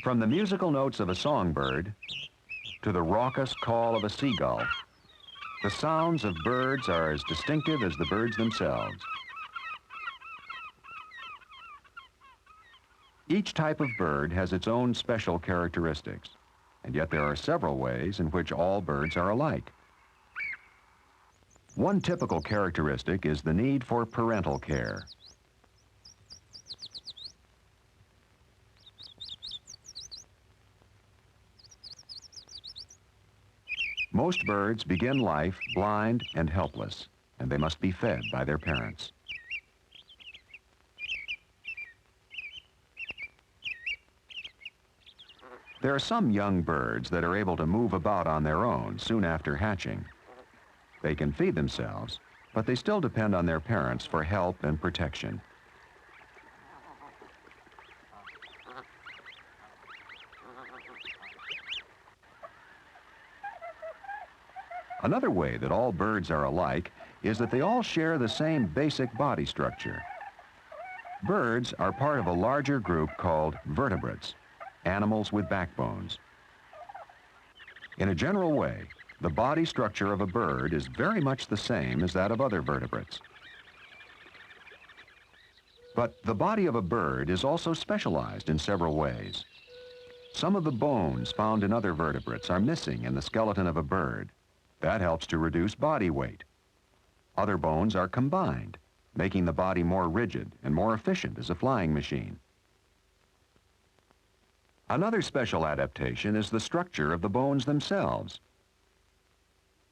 From the musical notes of a songbird to the raucous call of a seagull, the sounds of birds are as distinctive as the birds themselves. Each type of bird has its own special characteristics, and yet there are several ways in which all birds are alike. One typical characteristic is the need for parental care. Most birds begin life blind and helpless, and they must be fed by their parents. There are some young birds that are able to move about on their own soon after hatching. They can feed themselves, but they still depend on their parents for help and protection. Another way that all birds are alike is that they all share the same basic body structure. Birds are part of a larger group called vertebrates, animals with backbones. In a general way, the body structure of a bird is very much the same as that of other vertebrates. But the body of a bird is also specialized in several ways. Some of the bones found in other vertebrates are missing in the skeleton of a bird. That helps to reduce body weight. Other bones are combined, making the body more rigid and more efficient as a flying machine. Another special adaptation is the structure of the bones themselves.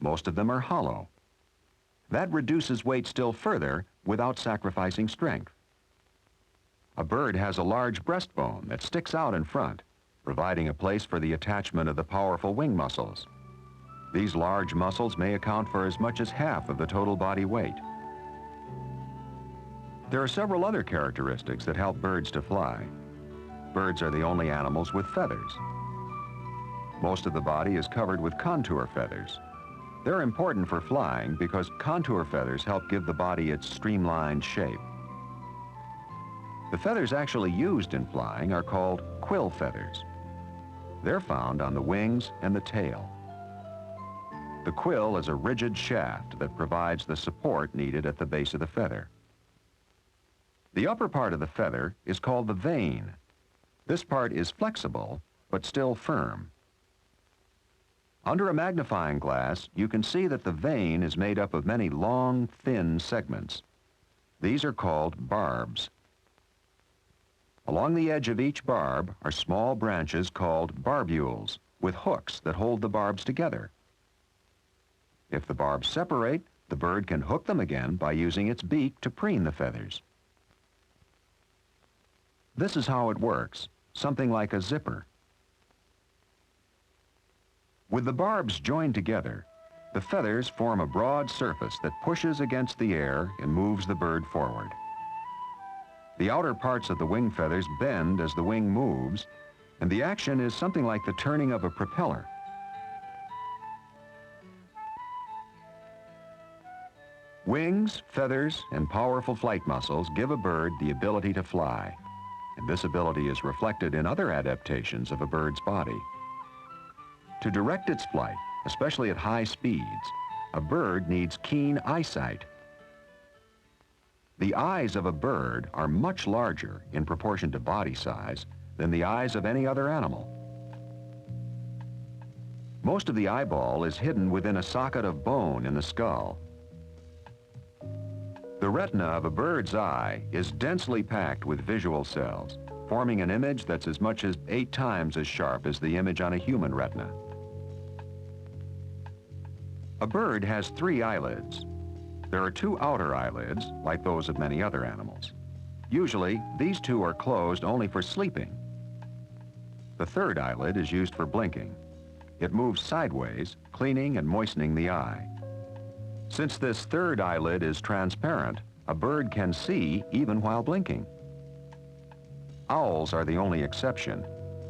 Most of them are hollow. That reduces weight still further without sacrificing strength. A bird has a large breastbone that sticks out in front, providing a place for the attachment of the powerful wing muscles. These large muscles may account for as much as half of the total body weight. There are several other characteristics that help birds to fly. Birds are the only animals with feathers. Most of the body is covered with contour feathers. They're important for flying because contour feathers help give the body its streamlined shape. The feathers actually used in flying are called quill feathers. They're found on the wings and the tail. The quill is a rigid shaft that provides the support needed at the base of the feather. The upper part of the feather is called the vane. This part is flexible, but still firm. Under a magnifying glass, you can see that the vane is made up of many long, thin segments. These are called barbs. Along the edge of each barb are small branches called barbules, with hooks that hold the barbs together. If the barbs separate, the bird can hook them again by using its beak to preen the feathers. This is how it works, something like a zipper. With the barbs joined together, the feathers form a broad surface that pushes against the air and moves the bird forward. The outer parts of the wing feathers bend as the wing moves, and the action is something like the turning of a propeller. Wings, feathers, and powerful flight muscles give a bird the ability to fly, and this ability is reflected in other adaptations of a bird's body. To direct its flight, especially at high speeds, a bird needs keen eyesight. The eyes of a bird are much larger in proportion to body size than the eyes of any other animal. Most of the eyeball is hidden within a socket of bone in the skull. The retina of a bird's eye is densely packed with visual cells, forming an image that's as much as 8 times as sharp as the image on a human retina. A bird has 3 eyelids. There are 2 outer eyelids, like those of many other animals. Usually, these 2 are closed only for sleeping. The 3rd eyelid is used for blinking. It moves sideways, cleaning and moistening the eye. Since this 3rd eyelid is transparent, a bird can see even while blinking. Owls are the only exception.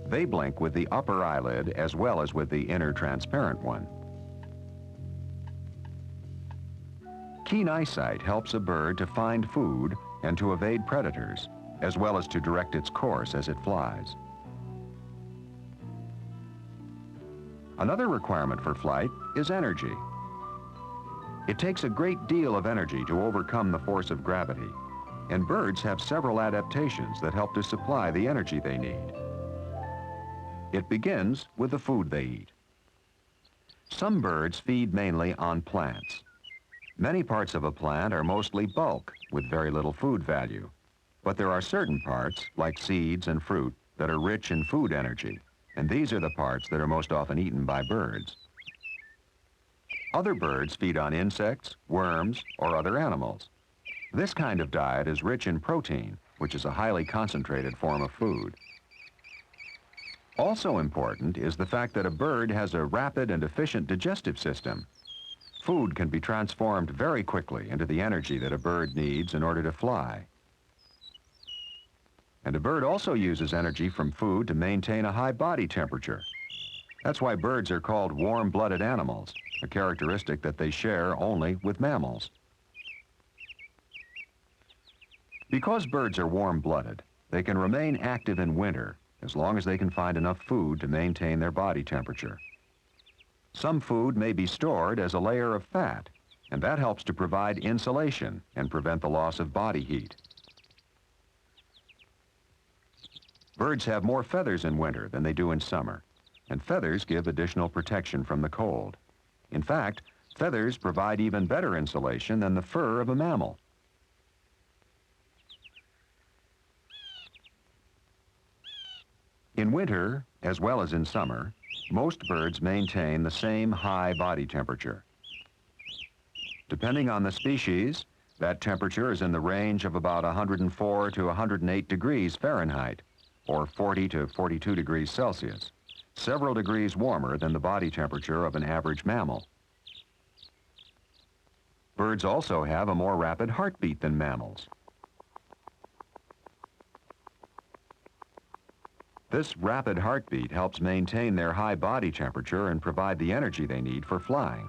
They blink with the upper eyelid as well as with the inner transparent one. Keen eyesight helps a bird to find food and to evade predators, as well as to direct its course as it flies. Another requirement for flight is energy. It takes a great deal of energy to overcome the force of gravity, and birds have several adaptations that help to supply the energy they need. It begins with the food they eat. Some birds feed mainly on plants. Many parts of a plant are mostly bulk with very little food value, but there are certain parts, like seeds and fruit, that are rich in food energy, and these are the parts that are most often eaten by birds. Other birds feed on insects, worms, or other animals. This kind of diet is rich in protein, which is a highly concentrated form of food. Also important is the fact that a bird has a rapid and efficient digestive system. Food can be transformed very quickly into the energy that a bird needs in order to fly. And a bird also uses energy from food to maintain a high body temperature. That's why birds are called warm-blooded animals, a characteristic that they share only with mammals. Because birds are warm-blooded, they can remain active in winter as long as they can find enough food to maintain their body temperature. Some food may be stored as a layer of fat, and that helps to provide insulation and prevent the loss of body heat. Birds have more feathers in winter than they do in summer, and feathers give additional protection from the cold. In fact, feathers provide even better insulation than the fur of a mammal. In winter, as well as in summer, most birds maintain the same high body temperature. Depending on the species, that temperature is in the range of about 104 to 108 degrees Fahrenheit, or 40 to 42 degrees Celsius, several degrees warmer than the body temperature of an average mammal. Birds also have a more rapid heartbeat than mammals. This rapid heartbeat helps maintain their high body temperature and provide the energy they need for flying.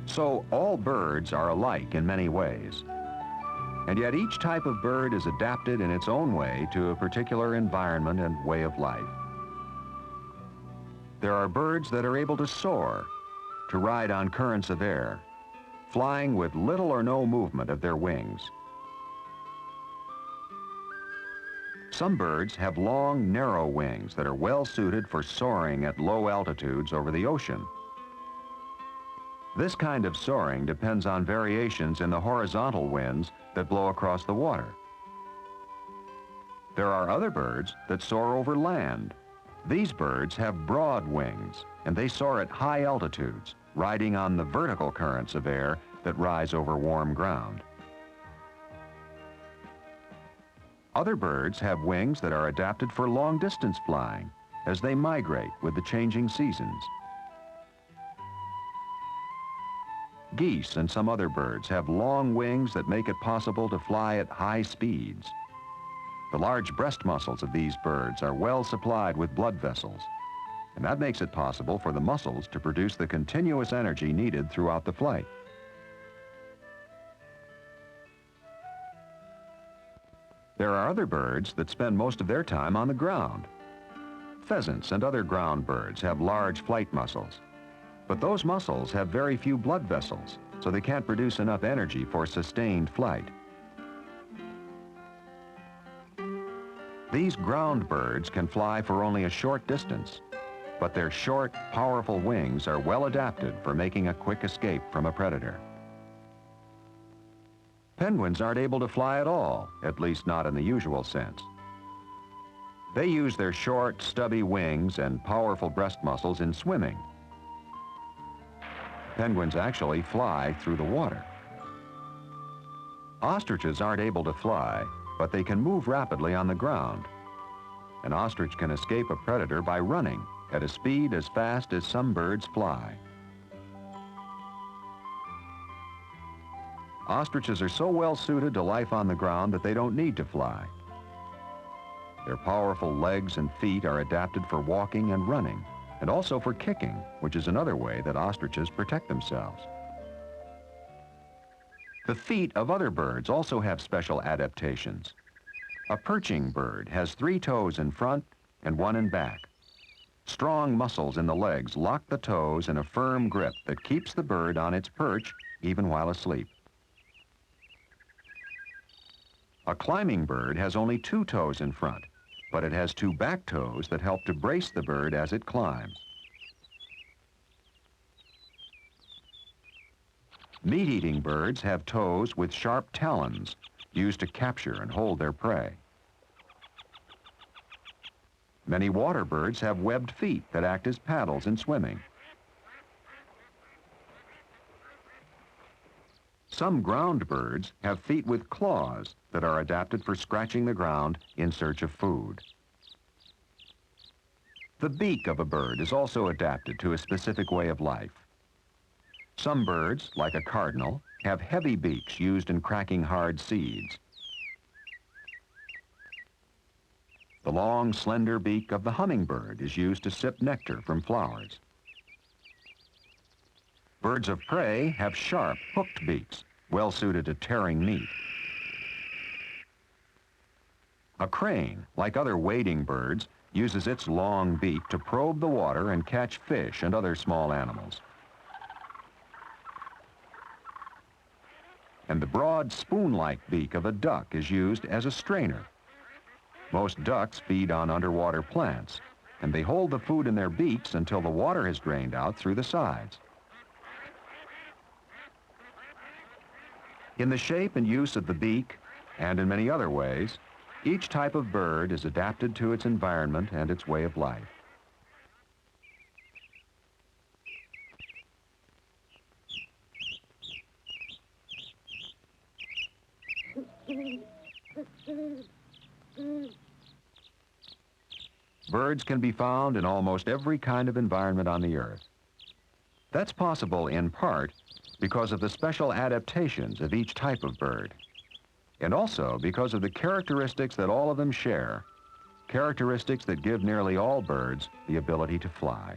So all birds are alike in many ways. And yet each type of bird is adapted in its own way to a particular environment and way of life. There are birds that are able to soar, to ride on currents of air, flying with little or no movement of their wings. Some birds have long, narrow wings that are well suited for soaring at low altitudes over the ocean. This kind of soaring depends on variations in the horizontal winds that blow across the water. There are other birds that soar over land. These birds have broad wings, and they soar at high altitudes, riding on the vertical currents of air that rise over warm ground. Other birds have wings that are adapted for long-distance flying as they migrate with the changing seasons. Geese and some other birds have long wings that make it possible to fly at high speeds. The large breast muscles of these birds are well supplied with blood vessels, and that makes it possible for the muscles to produce the continuous energy needed throughout the flight. There are other birds that spend most of their time on the ground. Pheasants and other ground birds have large flight muscles, but those muscles have very few blood vessels, so they can't produce enough energy for sustained flight. These ground birds can fly for only a short distance, but their short, powerful wings are well adapted for making a quick escape from a predator. Penguins aren't able to fly at all, at least not in the usual sense. They use their short, stubby wings and powerful breast muscles in swimming. Penguins actually fly through the water. Ostriches aren't able to fly, but they can move rapidly on the ground. An ostrich can escape a predator by running at a speed as fast as some birds fly. Ostriches are so well suited to life on the ground that they don't need to fly. Their powerful legs and feet are adapted for walking and running, and also for kicking, which is another way that ostriches protect themselves. The feet of other birds also have special adaptations. A perching bird has 3 toes in front and 1 in back. Strong muscles in the legs lock the toes in a firm grip that keeps the bird on its perch even while asleep. A climbing bird has only 2 toes in front, but it has 2 back toes that help to brace the bird as it climbs. Meat-eating birds have toes with sharp talons used to capture and hold their prey. Many water birds have webbed feet that act as paddles in swimming. Some ground birds have feet with claws that are adapted for scratching the ground in search of food. The beak of a bird is also adapted to a specific way of life. Some birds, like a cardinal, have heavy beaks used in cracking hard seeds. The long, slender beak of the hummingbird is used to sip nectar from flowers. Birds of prey have sharp, hooked beaks, well suited to tearing meat. A crane, like other wading birds, uses its long beak to probe the water and catch fish and other small animals. And the broad, spoon-like beak of a duck is used as a strainer. Most ducks feed on underwater plants, and they hold the food in their beaks until the water is drained out through the sides. In the shape and use of the beak, and in many other ways, each type of bird is adapted to its environment and its way of life. Birds can be found in almost every kind of environment on the earth. That's possible in part because of the special adaptations of each type of bird, and also because of the characteristics that all of them share, characteristics that give nearly all birds the ability to fly.